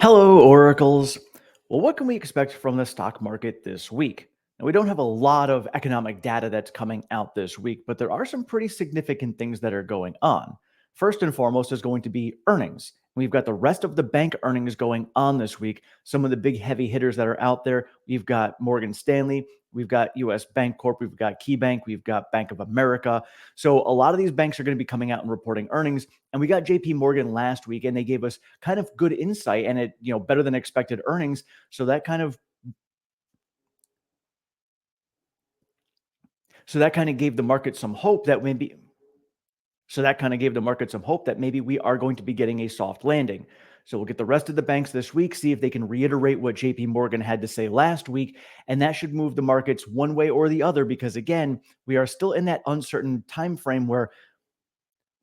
Hello, Oracles. Well, what can we expect from the stock market this week? Now, we don't have a lot of economic data that's coming out this week, but there are some pretty significant things that are going on. First and foremost is going to be earnings. We've got the rest of the bank earnings going on this week. Some of the big heavy hitters that are out there. We've got Morgan Stanley, we've got US Bank Corp, we've got KeyBank, we've got Bank of America. So a lot of these banks are going to be coming out and reporting earnings. And we got JP Morgan last week and they gave us kind of good insight and better than expected earnings. So that kind of gave the market some hope that maybe we are going to be getting a soft landing. So we'll get the rest of the banks this week, see if they can reiterate what JP Morgan had to say last week, and that should move the markets one way or the other because again, we are still in that uncertain time frame where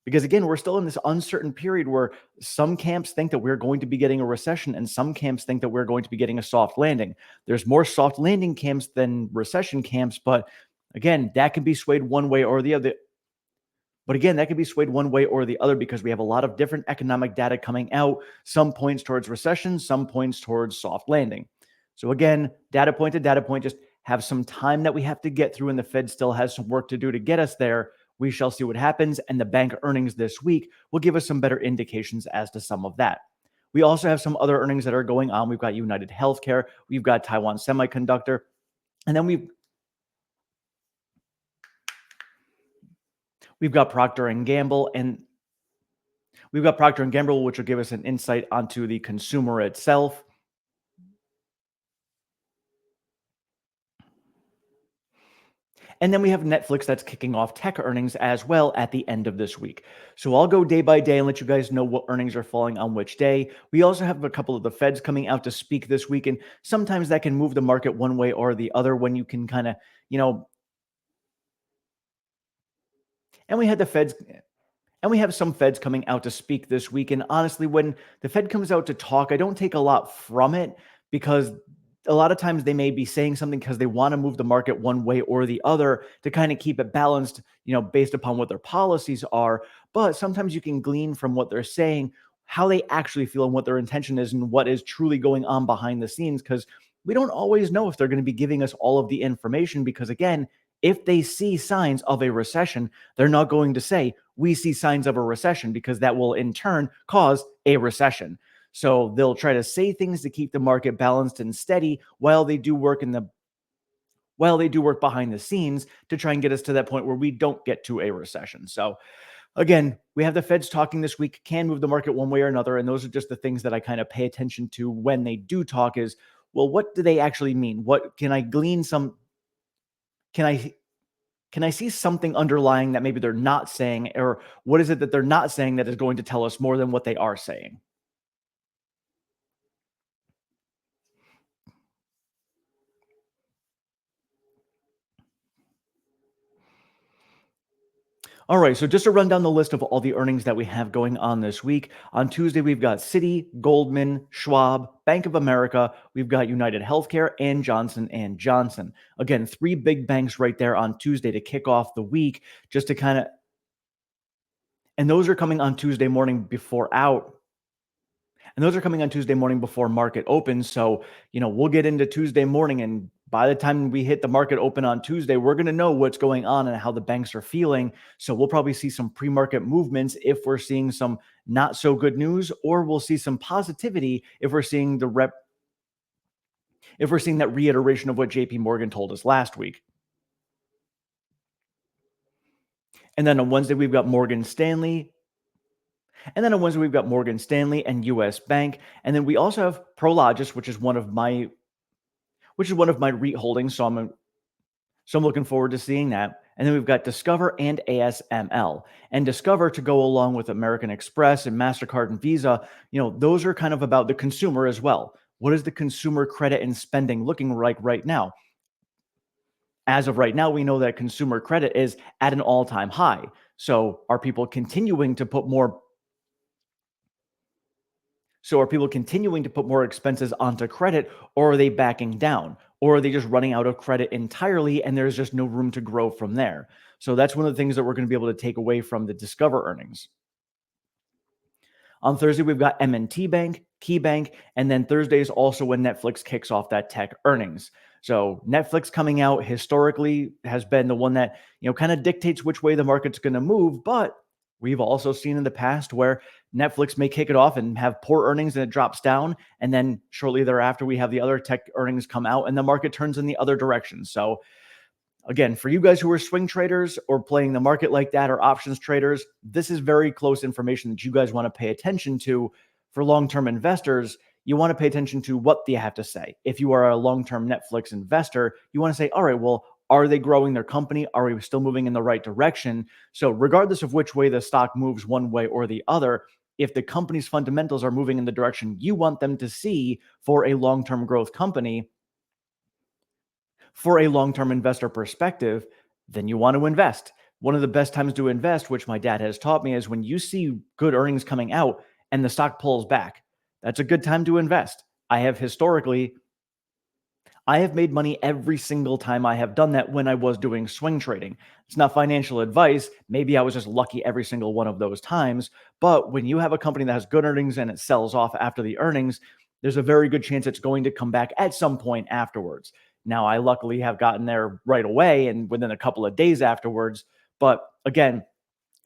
because again, we're still in this uncertain period where some camps think that we're going to be getting a recession and some camps think that we're going to be getting a soft landing. There's more soft landing camps than recession camps, but again, that can be swayed one way or the other. But again, that could be swayed one way or the other because we have a lot of different economic data coming out. Some points towards recession, some points towards soft landing. So again, data point to data point, just have some time that we have to get through, and the Fed still has some work to do to get us there. We shall see what happens, and the bank earnings this week will give us some better indications as to some of that. We also have some other earnings that are going on. We've got United Healthcare, we've got Taiwan Semiconductor, and then we've got Procter and Gamble, and we've got Procter and Gamble, which will give us an insight onto the consumer itself. And then we have Netflix that's kicking off tech earnings as well at the end of this week. So I'll go day by day and let you guys know what earnings are falling on which day. We also have a couple of the Feds coming out to speak this week, and sometimes that can move the market one way or the other when you can kind of, and we had the Feds. And we have some Feds coming out to speak this week. And honestly, when the Fed comes out to talk, I don't take a lot from it because a lot of times they may be saying something because they want to move the market one way or the other to kind of keep it balanced, based upon what their policies are. But sometimes you can glean from what they're saying, how they actually feel and what their intention is and what is truly going on behind the scenes. Because we don't always know if they're going to be giving us all of the information because, again, if they see signs of a recession, they're not going to say, we see signs of a recession, because that will in turn cause a recession. So they'll try to say things to keep the market balanced and steady while they do work behind the scenes to try and get us to that point where we don't get to a recession. So again, we have the Feds talking this week, can move the market one way or another. And those are just the things that I kind of pay attention to when they do talk is, well, what do they actually mean? What can I glean can I see something underlying that maybe they're not saying, or what is it that they're not saying that is going to tell us more than what they are saying? All right, so just to run down the list of all the earnings that we have going on this week. On Tuesday, we've got Citi, Goldman, Schwab, Bank of America, we've got United Healthcare, and Johnson and Johnson. Again, three big banks right there on Tuesday to kick off the week, just to kind of, and those are coming on Tuesday morning before out. And those are coming on Tuesday morning before market opens. So, we'll get into Tuesday morning. And by the time we hit the market open on Tuesday, we're going to know what's going on and how the banks are feeling. So we'll probably see some pre-market movements if we're seeing some not so good news, or we'll see some positivity if we're seeing that reiteration of what JP Morgan told us last week. And then on Wednesday, we've got Morgan Stanley. And then on Wednesday, we've got Morgan Stanley and US Bank. And then we also have Prologis, which is one of my REIT holdings. So I'm looking forward to seeing that. And then we've got Discover and ASML. And Discover, to go along with American Express and MasterCard and Visa, those are kind of about the consumer as well. What is the consumer credit and spending looking like right now? As of right now, we know that consumer credit is at an all-time high. So are people continuing to put more expenses onto credit, or are they backing down? Or are they just running out of credit entirely and there's just no room to grow from there? So that's one of the things that we're going to be able to take away from the Discover earnings. On Thursday, we've got M&T Bank, KeyBank, and then Thursday is also when Netflix kicks off that tech earnings. So Netflix coming out historically has been the one that, kind of dictates which way the market's going to move, but we've also seen in the past where Netflix may kick it off and have poor earnings and it drops down, and then shortly thereafter we have the other tech earnings come out and the market turns in the other direction. So again, for you guys who are swing traders or playing the market like that or options traders, this is very close information that you guys want to pay attention to. For long-term investors, you want to pay attention to what they have to say. If you are a long-term Netflix investor, you want to say, all right, well, are they growing their company? Are we still moving in the right direction? So regardless of which way the stock moves one way or the other, if the company's fundamentals are moving in the direction you want them to see for a long-term growth company, for a long-term investor perspective, then you want to invest. One of the best times to invest, which my dad has taught me, is when you see good earnings coming out and the stock pulls back. That's a good time to invest. I have made money every single time I have done that when I was doing swing trading. It's not financial advice. Maybe I was just lucky every single one of those times. But when you have a company that has good earnings and it sells off after the earnings, there's a very good chance it's going to come back at some point afterwards. Now, I luckily have gotten there right away and within a couple of days afterwards. But again,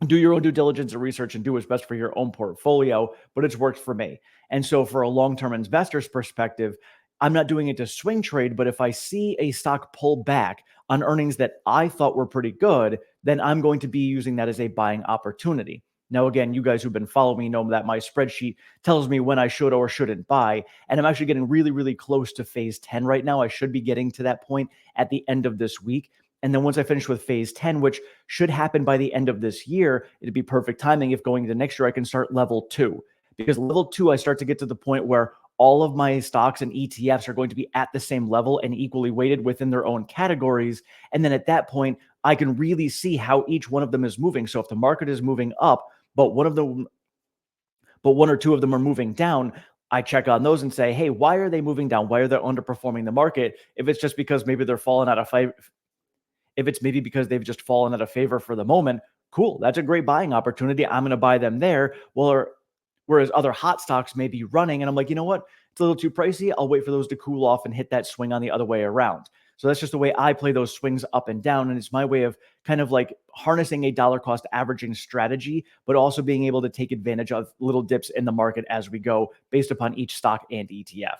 do your own due diligence and research and do what's best for your own portfolio, but it's worked for me. And so for a long-term investor's perspective, I'm not doing it to swing trade, but if I see a stock pull back on earnings that I thought were pretty good, then I'm going to be using that as a buying opportunity. Now, again, you guys who've been following me know that my spreadsheet tells me when I should or shouldn't buy. And I'm actually getting really, really close to phase 10 right now. I should be getting to that point at the end of this week. And then once I finish with phase 10, which should happen by the end of this year, it'd be perfect timing. If going into next year, I can start level 2. Because level 2, I start to get to the point where all of my stocks and ETFs are going to be at the same level and equally weighted within their own categories. And then at that point, I can really see how each one of them is moving. So if the market is moving up, but one or two of them are moving down, I check on those and say, hey, why are they moving down? Why are they underperforming the market? If it's just because maybe they're falling out of favor, if it's maybe because they've just fallen out of favor for the moment, cool. That's a great buying opportunity. I'm going to buy them there. Whereas other hot stocks may be running, and I'm like, you know what? It's a little too pricey. I'll wait for those to cool off and hit that swing on the other way around. So that's just the way I play those swings up and down. And it's my way of kind of like harnessing a dollar cost averaging strategy, but also being able to take advantage of little dips in the market as we go based upon each stock and ETF.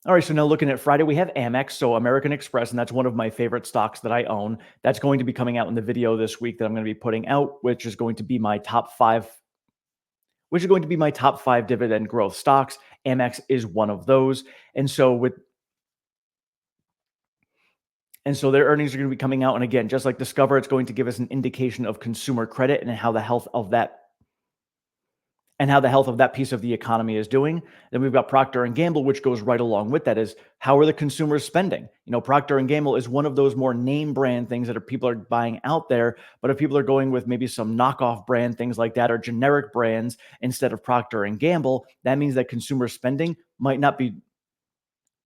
All right, so now looking at Friday, we have Amex, so American Express, and that's one of my favorite stocks that I own. That's going to be coming out in the video this week that I'm going to be putting out, which is going to be my top 5 dividend growth stocks. Amex is one of those. And so their earnings are going to be coming out, and again, just like Discover, it's going to give us an indication of consumer credit and how the health of that piece of the economy is doing. Then we've got Procter and Gamble, which goes right along with that, is how are the consumers spending? Procter and Gamble is one of those more name brand things that people are buying out there. But if people are going with maybe some knockoff brand things like that or generic brands instead of Procter and Gamble, that means that consumer spending might not be.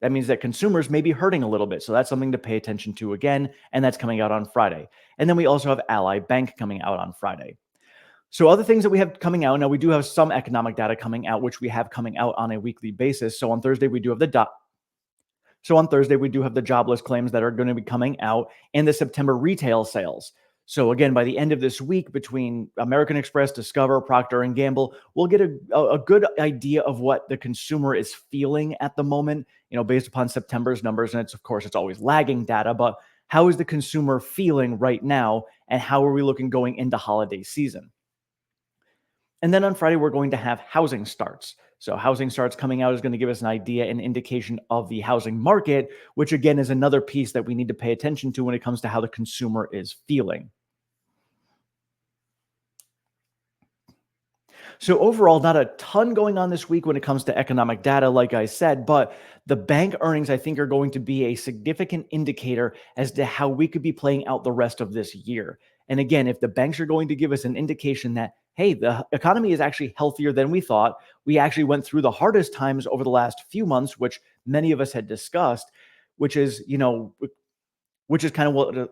That means that consumers may be hurting a little bit. So that's something to pay attention to again. And that's coming out on Friday. And then we also have Ally Bank coming out on Friday. So other things that we have coming out, now we do have some economic data coming out, which we have coming out on a weekly basis. So on Thursday, we do have the jobless claims that are going to be coming out and the September retail sales. So again, by the end of this week, between American Express, Discover, Procter and Gamble, we'll get a good idea of what the consumer is feeling at the moment, based upon September's numbers. And it's always lagging data, but how is the consumer feeling right now? And how are we looking going into holiday season? And then on Friday, we're going to have housing starts. So housing starts coming out is going to give us an idea, an indication of the housing market, which again is another piece that we need to pay attention to when it comes to how the consumer is feeling. So overall, not a ton going on this week when it comes to economic data, like I said, but the bank earnings, I think, are going to be a significant indicator as to how we could be playing out the rest of this year. And again, if the banks are going to give us an indication that, hey, the economy is actually healthier than we thought, we actually went through the hardest times over the last few months, which many of us had discussed, which is kind of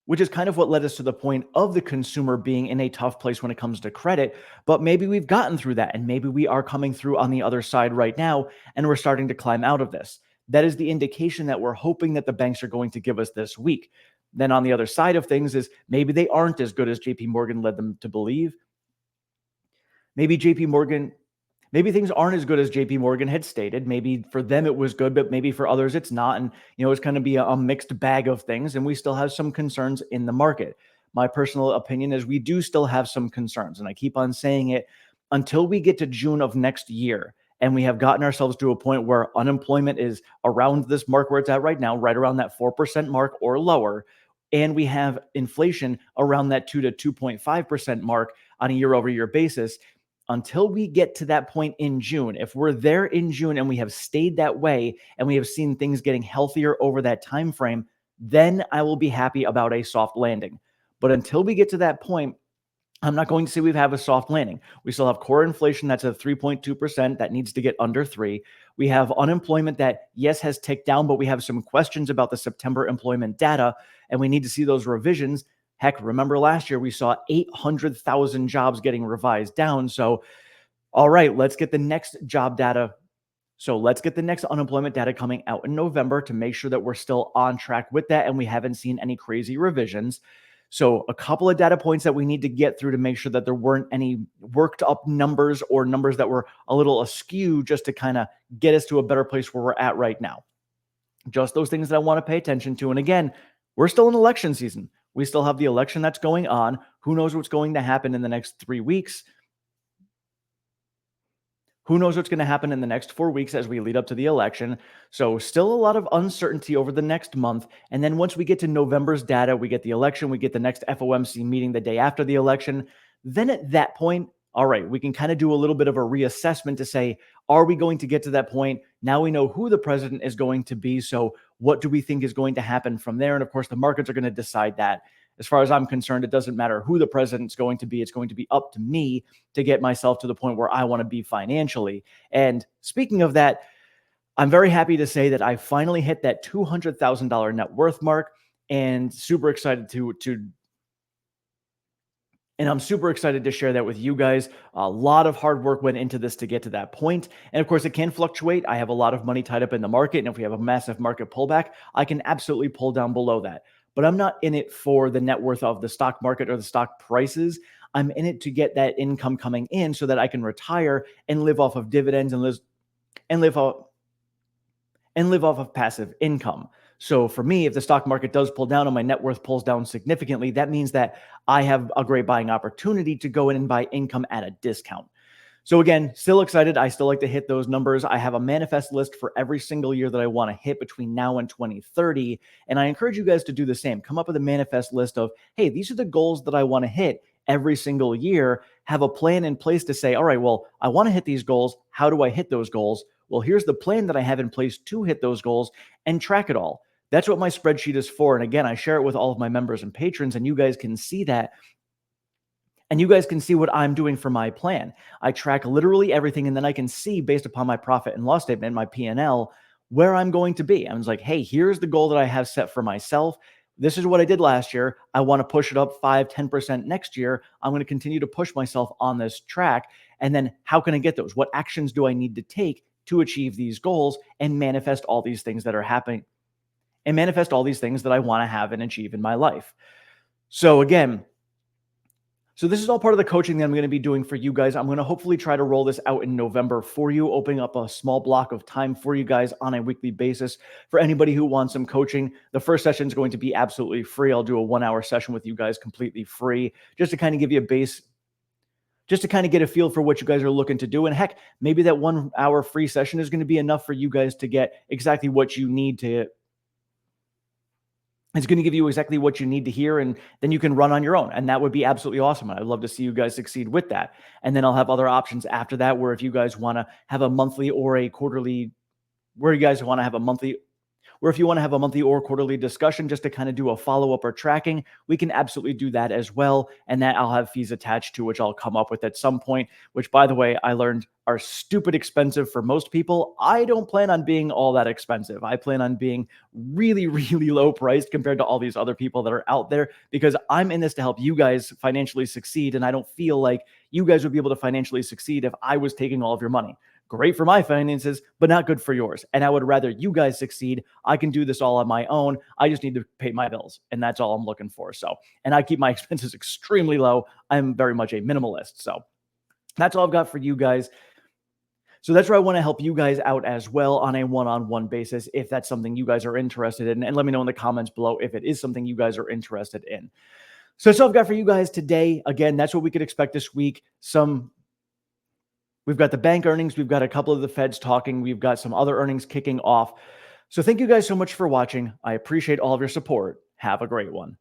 which is kind of what led us to the point of the consumer being in a tough place when it comes to credit. But maybe we've gotten through that, and maybe we are coming through on the other side right now, and we're starting to climb out of this. That is the indication that we're hoping that the banks are going to give us this week. Then on the other side of things is maybe they aren't as good as JP Morgan led them to believe. Maybe JP Morgan maybe things aren't as good as JP Morgan had stated. Maybe for them it was good, but maybe for others it's not. And, it's going to be a mixed bag of things. And we still have some concerns in the market. My personal opinion is we do still have some concerns. And I keep on saying it until we get to June of next year. And we have gotten ourselves to a point where unemployment is around this mark where it's at right now, right around that 4% mark or lower. And we have inflation around that 2 to 2.5% mark on a year over year basis. Until we get to that point in June, if we're there in June and we have stayed that way and we have seen things getting healthier over that time frame, then I will be happy about a soft landing. But until we get to that point, I'm not going to say we have a soft landing. We still have core inflation that's at 3.2% that needs to get under 3. We have unemployment that, yes, has ticked down, but we have some questions about the September employment data, and we need to see those revisions. Heck, remember last year we saw 800,000 jobs getting revised down. So, all right, let's get the next job data. So let's get the next unemployment data coming out in November to make sure that we're still on track with that and we haven't seen any crazy revisions. So a couple of data points that we need to get through to make sure that there weren't any worked up numbers or numbers that were a little askew just to kind of get us to a better place where we're at right now. Just those things that I want to pay attention to. And again, we're still in election season. We still have the election that's going on. Who knows what's going to happen in the next 3 weeks? Who knows what's going to happen in the next 4 weeks as we lead up to the election? So, still a lot of uncertainty over the next month. And then once we get to November's data, we get the election, we get the next FOMC meeting the day after the election. Then at that point, all right, we can kind of do a little bit of a reassessment to say, are we going to get to that point? Now we know who the president is going to be. So, what do we think is going to happen from there? And of course, the markets are going to decide that. As far as I'm concerned, it doesn't matter who the president's going to be. It's going to be up to me to get myself to the point where I want to be financially. And speaking of that, I'm very happy to say that I finally hit that $200,000 net worth mark and super excited and I'm super excited to share that with you guys. A lot of hard work went into this to get to that point. And of course, it can fluctuate. I have a lot of money tied up in the market. And if we have a massive market pullback, I can absolutely pull down below that. But I'm not in it for the net worth of the stock market or the stock prices. I'm in it to get that income coming in so that I can retire and live off of dividends and live off of passive income. So for me, if the stock market does pull down and my net worth pulls down significantly, that means that I have a great buying opportunity to go in and buy income at a discount. So again, still excited. I still like to hit those numbers. I have a manifest list for every single year that I want to hit between now and 2030. And I encourage you guys to do the same. Come up with a manifest list of, hey, these are the goals that I want to hit every single year. Have a plan in place to say, all right, well, I want to hit these goals. How do I hit those goals? Well, here's the plan that I have in place to hit those goals and track it all. That's what my spreadsheet is for. And again, I share it with all of my members and patrons, and you guys can see that. And you guys can see what I'm doing for my plan. I track literally everything, and then I can see based upon my profit and loss statement, my P&L, where I'm going to be. I was like, hey, here's the goal that I have set for myself. This is what I did last year. I want to push it up 5-10% next year. I'm going to continue to push myself on this track. And then how can I get those? What actions do I need to take to achieve these goals and manifest all these things that are happening and manifest all these things that I want to have and achieve in my life? So again, this is all part of the coaching that I'm going to be doing for you guys. I'm going to hopefully try to roll this out in November for you, opening up a small block of time for you guys on a weekly basis. For anybody who wants some coaching, the first session is going to be absolutely free. I'll do a 1-hour session with you guys completely free, just to kind of give you a base, just to kind of get a feel for what you guys are looking to do. And heck, maybe that 1-hour free session is going to be enough for you guys to get exactly what you need to. It's going to give you exactly what you need to hear, and then you can run on your own. And that would be absolutely awesome. I'd love to see you guys succeed with that. And then I'll have other options after that, where if you guys want to have a monthly or a quarterly, where you guys want to have a monthly Or if you want to have a monthly or quarterly discussion just to kind of do a follow-up or tracking, we can absolutely do that as well. And that I'll have fees attached to, which I'll come up with at some point, which, by the way, I learned are stupid expensive for most people. I don't plan on being all that expensive. I plan on being really, really low priced compared to all these other people that are out there, because I'm in this to help you guys financially succeed. And I don't feel like you guys would be able to financially succeed if I was taking all of your money. Great for my finances, but not good for yours. And I would rather you guys succeed. I can do this all on my own. I just need to pay my bills. And that's all I'm looking for. So, and I keep my expenses extremely low. I'm very much a minimalist. So that's all I've got for you guys. So that's where I want to help you guys out as well on a one-on-one basis, if that's something you guys are interested in. And let me know in the comments below if it is something you guys are interested in. So that's all I've got for you guys today. Again, that's what we could expect this week. We've got the bank earnings. We've got a couple of the Feds talking. We've got some other earnings kicking off. So thank you guys so much for watching. I appreciate all of your support. Have a great one.